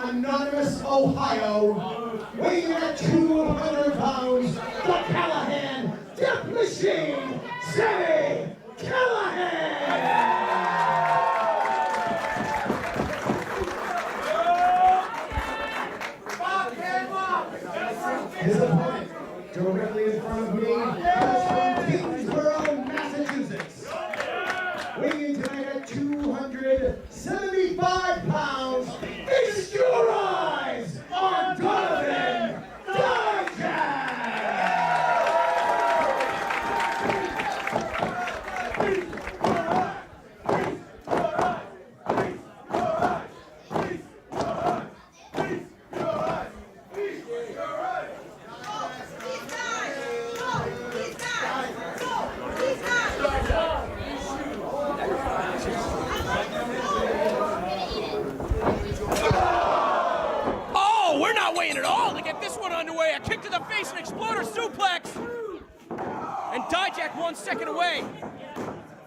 Anonymous, Ohio, weighing in at 200 pounds, the Callihan Death Machine, Sami Callihan! His opponent, directly in front of me, is from Kingsborough, Massachusetts. Weighing tonight at 275 pounds, feast your eyes on Donovan Dijak! Underway, a kick to the face, an exploder suplex, and Dijak 1 second away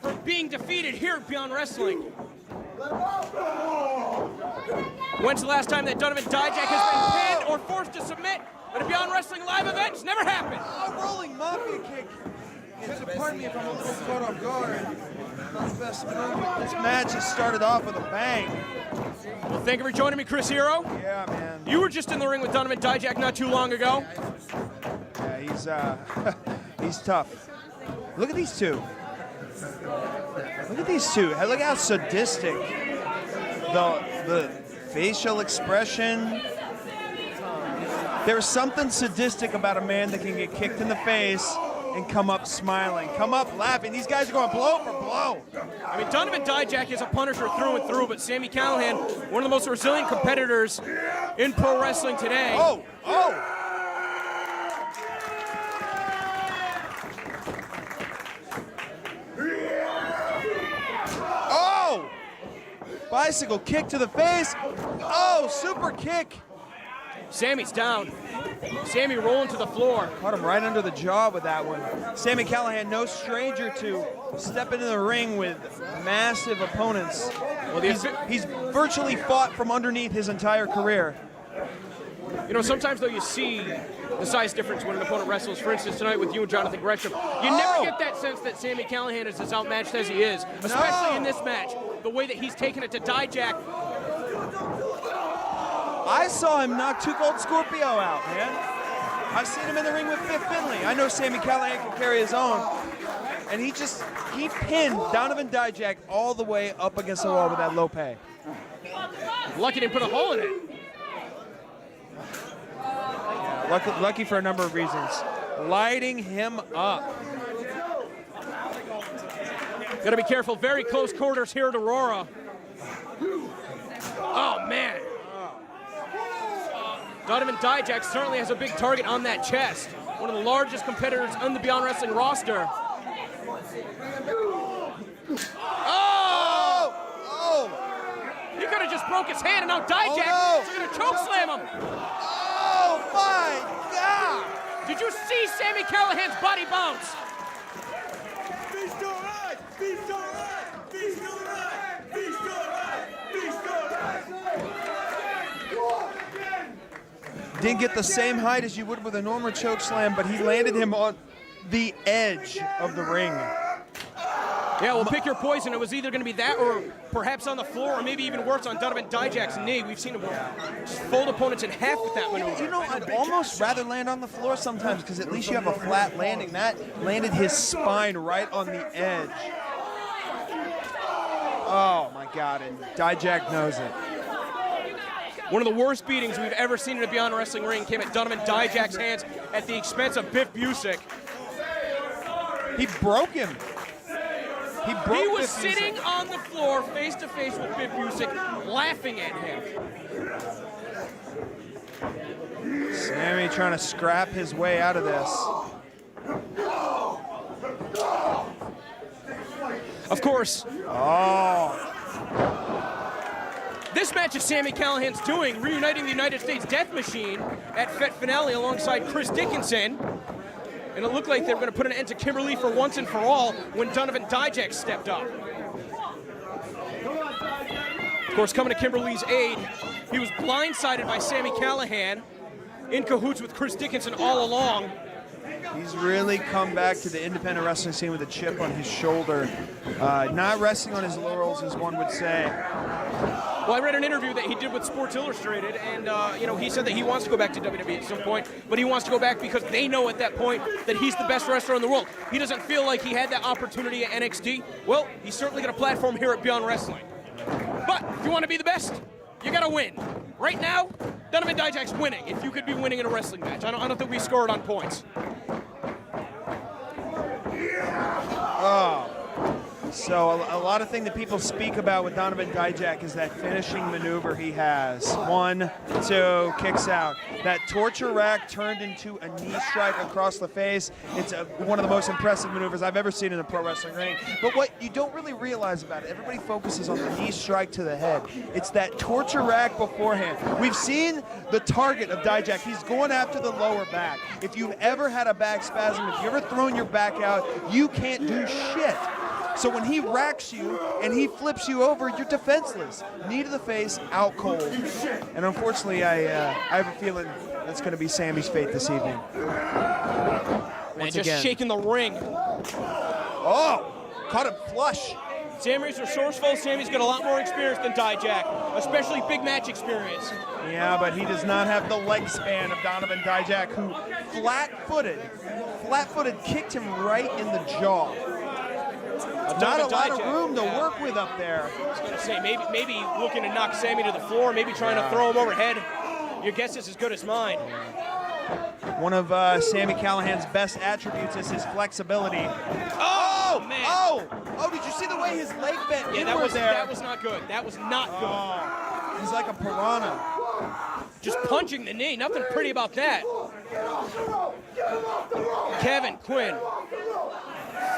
from being defeated here at Beyond Wrestling. When's the last time that Donovan Dijak has been pinned or forced to submit at a Beyond Wrestling live event? It's never happened. A rolling mafia kick. So pardon me if I'm a little caught off guard. Not the best moment. This match has started off with a bang. Well, thank you for joining me, Chris Hero. Yeah, man. You were just in the ring with Donovan Dijak not too long ago. Yeah, he's tough. Look at these two. Look at these two. Look how sadistic. The facial expression. There's something sadistic about a man that can get kicked in the face and come up smiling, come up laughing. These guys are going blow for blow. I mean, Donovan Dijak is a punisher through and through, but Sami Callihan, one of the most resilient competitors in pro wrestling today. Oh! Oh! Bicycle kick to the face. Oh, super kick. Sami's down. Sami rolling to the floor. Caught him right under the jaw with that one. Sami Callihan, no stranger to step into the ring with massive opponents. Well, he's virtually fought from underneath his entire career. You know, sometimes though you see the size difference when an opponent wrestles. For instance, tonight with you and Jonathan Gresham, you never get that sense that Sami Callihan is as outmatched as he is, especially in this match. The way that he's taken it to Dijak. I saw him knock Too Cold Scorpio out, man. I've seen him in the ring with Biff Finley. I know Sami Callihan can carry his own. And he pinned Donovan Dijak all the way up against the wall with that low pay. Lucky didn't put a hole in it. Lucky for a number of reasons. Lighting him up. Gotta be careful, very close quarters here at Aurora. Oh, man. Donovan Dijak certainly has a big target on that chest. One of the largest competitors on the Beyond Wrestling roster. Oh! He could have just broke his hand, and now Dijak is going to choke slam him. Oh, my God! Did you see Sami Callihan's body bounce? Feast all right! Feast all right! Feast all right! Feast all right! Feast all right! Didn't get the same height as you would with a normal choke slam, but he landed him on the edge of the ring. Yeah, well, pick your poison. It was either going to be that or perhaps on the floor, or maybe even worse on Donovan Dijak's knee. We've seen him just fold opponents in half with that maneuver. You know, I'd almost rather land on the floor sometimes because at least you have a flat landing. That landed his spine right on the edge. Oh, my God, and Dijak knows it. One of the worst beatings we've ever seen in a Beyond Wrestling ring came at Donovan Dijak's hands at the expense of Biff Busick. He broke him. He was sitting on the floor face to face with Biff Busick, laughing at him. Sami trying to scrap his way out of this. Of course. Oh. This match is Sami Callihan's doing, reuniting the United States Death Machine at Fet Finale alongside Chris Dickinson. And it looked like they were going to put an end to Kimberly for once and for all when Donovan Dijak stepped up. course, coming to Kimberly's aid, he was blindsided by Sami Callihan, in cahoots with Chris Dickinson all along. He's really come back to the independent wrestling scene with a chip on his shoulder. Not resting on his laurels, as one would say. Well, I read an interview that he did with Sports Illustrated, and he said that he wants to go back to WWE at some point, but he wants to go back because they know at that point that he's the best wrestler in the world. He doesn't feel like he had that opportunity at NXT. Well, he's certainly got a platform here at Beyond Wrestling. But if you want to be the best, you got to win. Right now, Donovan Dijak's winning. If you could be winning in a wrestling match, I don't think we scored on points. Oh. So a lot of things that people speak about with Donovan Dijak is that finishing maneuver he has. 1, 2, kicks out. That torture rack turned into a knee strike across the face. It's one of the most impressive maneuvers I've ever seen in a pro wrestling ring. But what you don't really realize about it, everybody focuses on the knee strike to the head. It's that torture rack beforehand. We've seen the target of Dijak. He's going after the lower back. If you've ever had a back spasm, if you've ever thrown your back out, you can't do shit. So when he racks you and he flips you over, you're defenseless. Knee to the face, out cold. And unfortunately, I have a feeling that's going to be Sami's fate this evening. Man, just shaking the ring. Oh, caught him flush. Sami's resourceful. Sami's got a lot more experience than Dijak, especially big match experience. Yeah, but he does not have the leg span of Donovan Dijak, who flat-footed kicked him right in the jaw. Not a lot of room to work with up there. I was going to say, maybe looking to knock Sami to the floor, maybe trying to throw him overhead. Your guess is as good as mine. One of Sami Callihan's best attributes is his flexibility. Oh, man. Oh, did you see the way his leg bent Yeah, inward there? that was not good. That was not good. Oh, he's like a piranha. Just punching the knee. Nothing pretty about that. Kevin Quinn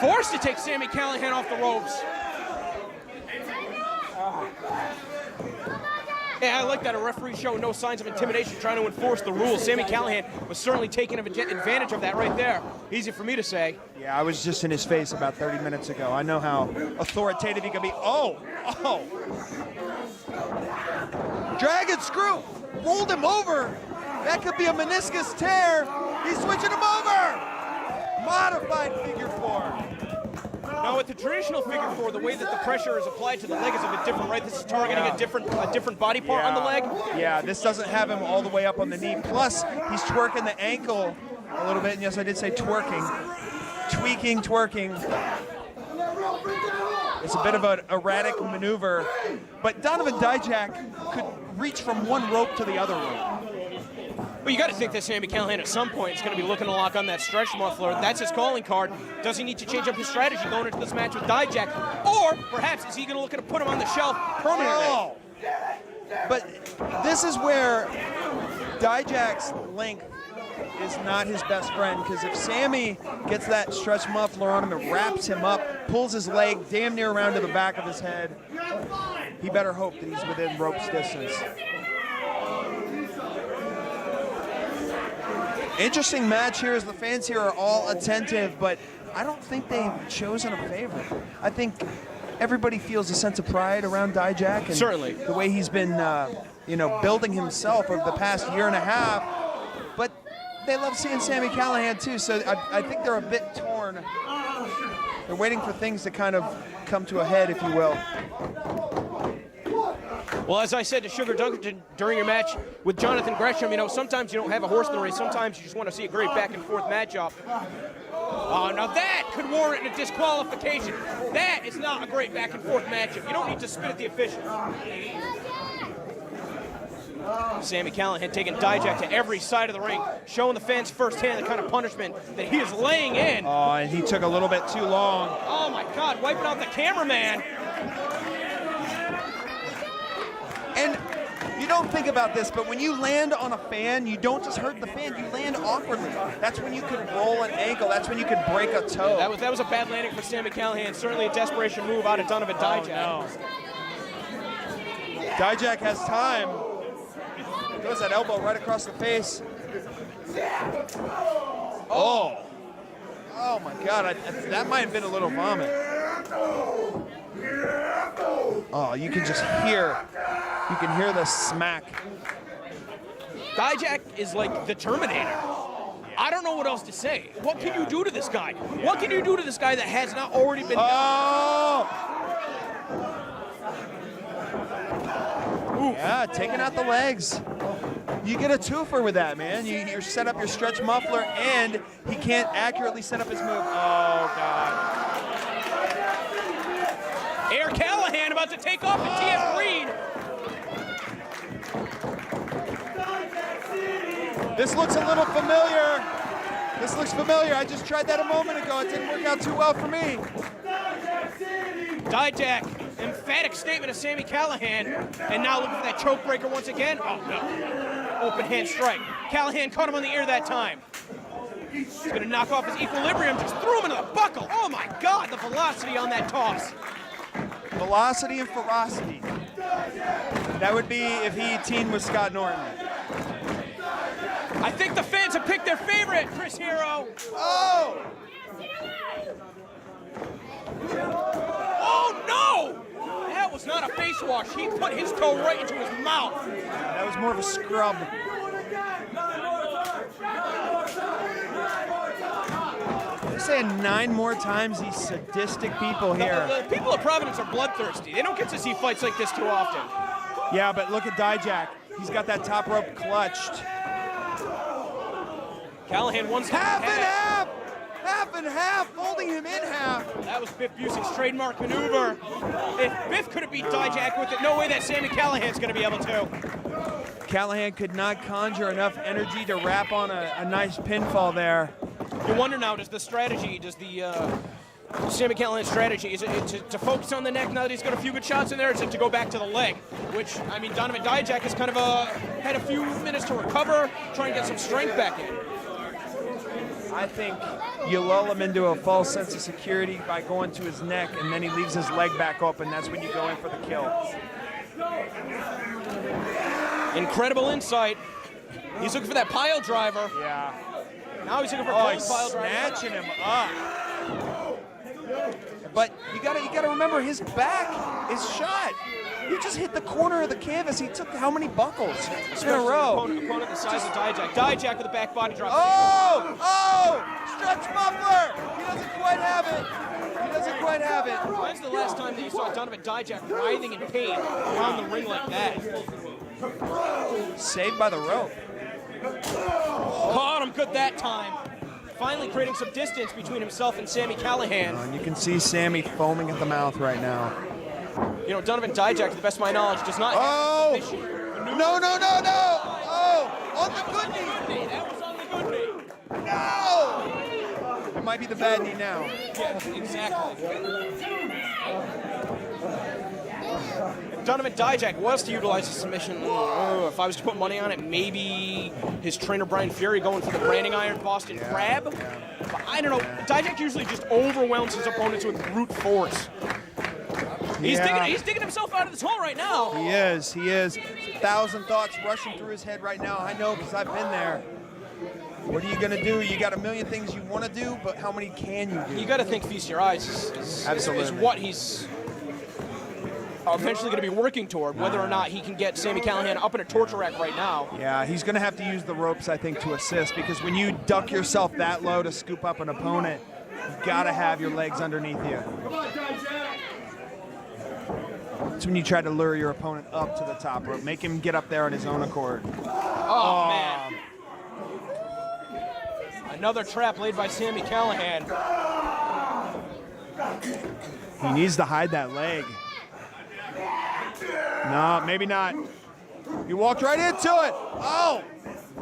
forced to take Sami Callihan off the ropes. Yeah, I like that a referee showed no signs of intimidation, trying to enforce the rules. Sami Callihan was certainly taking advantage of that right there. Easy for me to say. Yeah, I was just in his face about 30 minutes ago. I know how authoritative he can be. Oh! Dragon screw! Rolled him over! That could be a meniscus tear! He's switching him over! Modified figure 4. Now, with the traditional figure 4, the way that the pressure is applied to the leg is a bit different, right? This is targeting a different body part on the leg. Yeah, this doesn't have him all the way up on the knee. Plus, he's twerking the ankle a little bit. And yes, I did say twerking. Tweaking, twerking. It's a bit of an erratic maneuver. But Donovan Dijak could reach from one rope to the other rope. Well, you got to think that Sami Callihan at some point is going to be looking to lock on that stretch muffler. That's his calling card. Does he need to change up his strategy going into this match with Dijak? Or perhaps is he going to look to put him on the shelf permanently? Oh. But this is where Dijak's length is not his best friend, because if Sami gets that stretch muffler on him and wraps him up, pulls his leg damn near around to the back of his head, he better hope that he's within rope's distance. Interesting match here as the fans here are all attentive, but I don't think they've chosen a favorite. I think everybody feels a sense of pride around Dijak, and certainly the way he's been, building himself over the past year and a half. But they love seeing Sami Callihan too, so I think they're a bit torn. They're waiting for things to kind of come to a head, if you will. Well, as I said to Sugar Dunkerton during your match with Jonathan Gresham, sometimes you don't have a horse in the race. Sometimes you just want to see a great back-and-forth matchup. Oh, now that could warrant a disqualification. That is not a great back-and-forth matchup. You don't need to spit at the officials. Sami Callihan taking Dijak to every side of the ring, showing the fans firsthand the kind of punishment that he is laying in. Oh, and he took a little bit too long. Oh, my God, wiping out the cameraman. And you don't think about this, but when you land on a fan, you don't just hurt the fan, you land awkwardly. That's when you could roll an ankle. That's when you could break a toe. Yeah, that was a bad landing for Sami Callihan. Certainly a desperation move out of Donovan Dijak. Oh, no. Dijak has time. Throws that elbow right across the face. Oh Oh my God, that might have been a little vomit. Oh, you can just hear the smack. Dijak is like the Terminator. I don't know what else to say. What can you do to this guy? What can you do to this guy that has not already been done? Yeah, taking out the legs. You get a twofer with that, man. You set up your stretch muffler, and he can't accurately set up his move. Oh, God. Air Callihan about to take off at TF Green. This looks a little familiar. This looks familiar. I just tried that a moment ago. It didn't work out too well for me. Dijak, emphatic statement of Sami Callihan, and now looking for that choke breaker once again. Oh no, open hand strike. Callihan caught him on the ear that time. He's gonna knock off his equilibrium, just threw him into the buckle. Oh my God, the velocity on that toss. Velocity and ferocity. That would be if he teamed with Scott Norton. I think the fans have picked their favorite, Chris Hero. Oh! Oh no! That was not a face wash. He put his toe right into his mouth. That was more of a scrub. They're saying 9 more times, these sadistic people here. The people of Providence are bloodthirsty. They don't get to see fights like this too often. Yeah, but look at Dijak. He's got that top rope clutched. Callihan wants half and half! Half and half, holding him in half. That was Biff Busick's trademark maneuver. If Biff couldn't beat Dijak with it, no way that Sami Callihan's going to be able to. Callihan could not conjure enough energy to wrap on a nice pinfall there. You wonder now, does the Sami Callihan strategy, is it to focus on the neck now that he's got a few good shots in there, or is it to go back to the leg? Which, I mean, Donovan Dijak has kind of had a few minutes to recover, try and get some strength back in. I think you lull him into a false sense of security by going to his neck, and then he leaves his leg back open. That's when you go in for the kill. Incredible insight. He's looking for that pile driver. Yeah. Now he's looking for he's pile driver. snatching him up. But you gotta remember, his back is shot. He just hit the corner of the canvas. He took how many buckles in a row? Opponent the size of Dijak. Dijak with a back body drop. Oh! Stretch muffler! He doesn't quite have it. He doesn't quite have it. When's the last time that you saw Donovan Dijak writhing in pain around the ring like that? Saved by the rope. Caught him good that time. Finally creating some distance between himself and Sami Callihan. And you can see Sami foaming at the mouth right now. You know, Donovan Dijak, to the best of my knowledge, does not have a submission. No! Oh! On the good knee! That was on the good knee. No! It might be the bad knee now. Yeah, exactly. If Donovan Dijak was to utilize the submission, if I was to put money on it, maybe his trainer Brian Fury going for the branding iron Boston Crab. But I don't know. Dijak usually just overwhelms his opponents with brute force. He's digging himself out of this hole right now. He is. 1,000 thoughts rushing through his head right now. I know, because I've been there. What are you going to do? You got a million things you want to do, but how many can you do? You got to think Feast Your Eyes is what he's eventually going to be working toward, whether or not he can get Sami Callihan up in a torture rack right now. Yeah, he's going to have to use the ropes, I think, to assist, because when you duck yourself that low to scoop up an opponent, you've got to have your legs underneath you. It's when you try to lure your opponent up to the top rope, make him get up there on his own accord. Oh man. Another trap laid by Sami Callihan. He needs to hide that leg. No, maybe not. He walked right into it. Oh,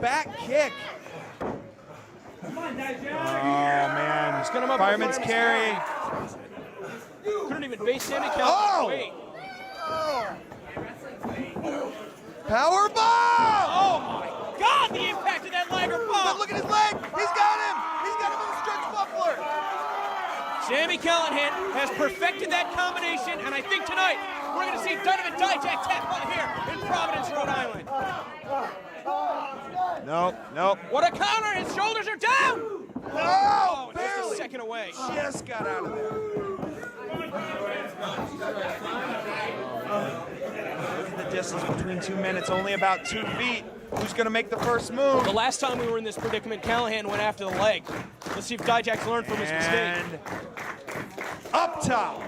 back kick. Oh, man. He's gonna Fireman's carry. Couldn't even base Sami Callihan. Oh! Wait. Power bomb! Oh my God, the impact of that Liger bomb! But look at his leg! He's got him! He's got him in the stretch muffler! Sami Callihan has perfected that combination, and I think tonight we're going to see Donovan Dijak tap out here in Providence, Rhode Island. Nope. What a counter! His shoulders are down! Oh, just a backing away. Just got out of there. Look at the distance between two men. It's only about 2 feet. Who's going to make the first move? The last time we were in this predicament, Callihan went after the leg. Let's see if Dijak's learned from his mistake. And up top.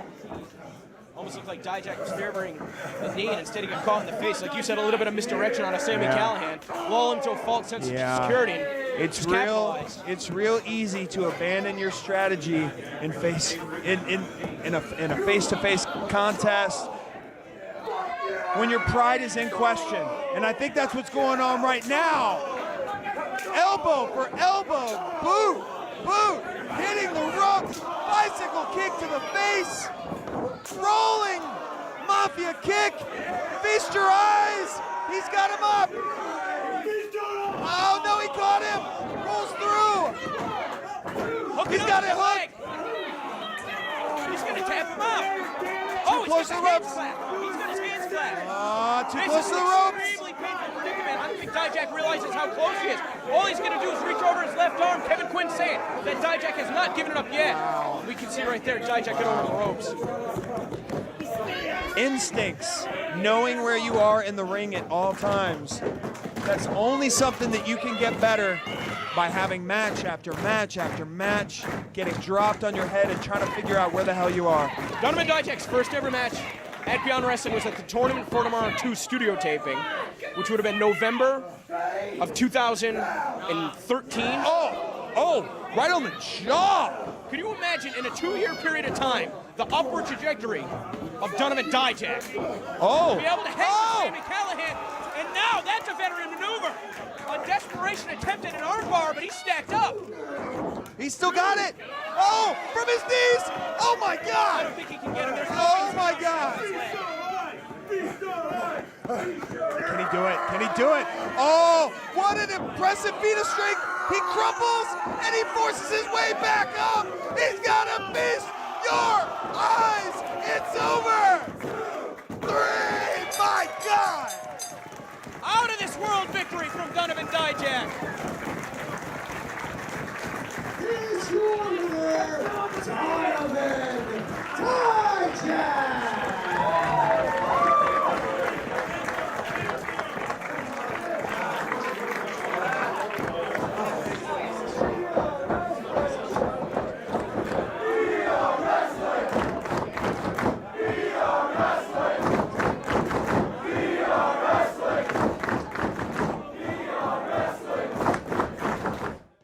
Almost looked like Dijak was favoring the knee, and instead he got caught in the face. Like you said, a little bit of misdirection on a Sami Callihan. Lull him to a false sense of security. And It's real easy to abandon your strategy in a face-to-face contest when your pride is in question. And I think that's what's going on right now. Elbow for elbow, boot, hitting the ropes, bicycle kick to the face, rolling mafia kick, feast your eyes, he's got him up. Oh no, he caught him, rolls through. He's got it hooked. He's gonna tap him out. Oh, close he's to got the his hands ropes. flat. He's got his hands flat. Too close to the ropes. Extremely painful predicament. I don't think Dijak realizes how close he is. All he's going to do is reach over his left arm. Kevin Quinn saying that Dijak has not given it up yet. Wow. We can see right there, Dijak get over the ropes. Instincts, knowing where you are in the ring at all times. That's only something that you can get better by having match after match after match, getting dropped on your head and trying to figure out where the hell you are. Donovan Dijak's first ever match at Beyond Wrestling was at the Tournament for Tomorrow 2 studio taping, which would have been November of 2013. Oh, right on the jaw. Can you imagine in a 2-year period of time the upward trajectory of Donovan Dijak? Oh. To be able to hang with Sami Callihan, and now that's a veteran maneuver. A desperation attempt at an armbar, but he's stacked up. He still got it. Oh, from his knees. Oh my I God. don't think he can get him. There's no Oh my God. Can he do it? Can he do it? Oh, what an impressive feat of strength. He crumbles and he forces his way back up. He's got to feast your eyes. It's over. 3, my God. Out of this world victory from Donovan Dijak. Here's your winner, Donovan